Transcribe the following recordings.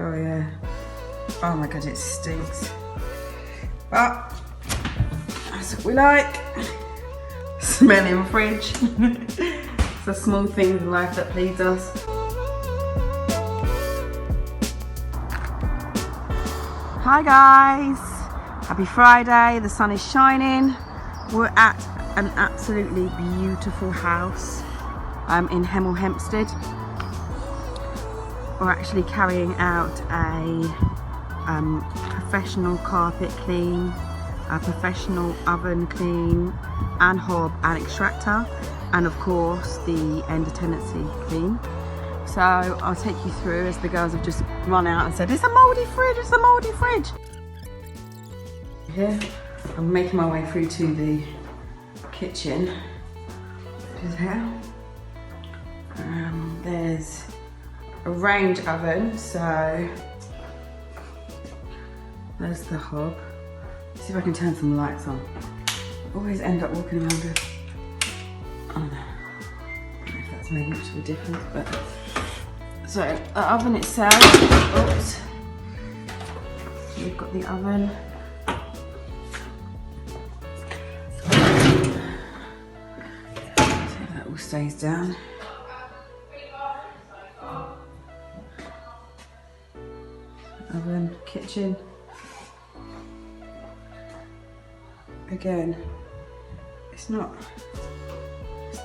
Oh yeah. Oh my god, it stinks. But that's what we like. Smelling fridge. It's the small things in life that please us. Hi guys, happy Friday, the sun is shining. We're at an absolutely beautiful house in Hemel Hempstead. We're actually carrying out a professional carpet clean, a professional oven clean, and hob and extractor, and of course the end of tenancy clean. So I'll take you through as the girls have just run out and said, it's a mouldy fridge, it's a mouldy fridge. Here, I'm making my way through to the kitchen, which is here. There's a range oven, so there's the hob. Let's see if I can turn some lights on. I always end up walking around with, I don't know if that's made much of a difference, but so the oven itself, oops, we've got the oven. See if that all stays down. Oven, kitchen. Again, it's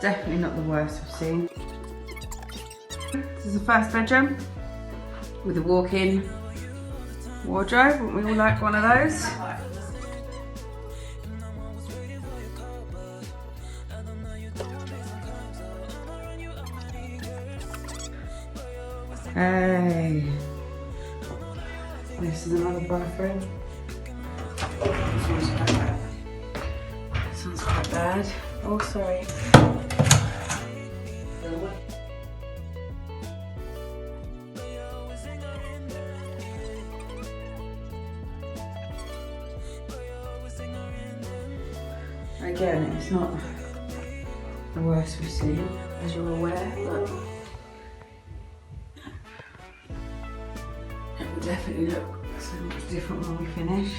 definitely not the worst we've seen. This is the first bedroom with a walk-in wardrobe. Wouldn't we all like one of those? Hey, this is another bathroom. This one's quite bad. Oh, sorry. Again, it's not the worst we've seen, as you're aware, but it will definitely look so much different when we finish.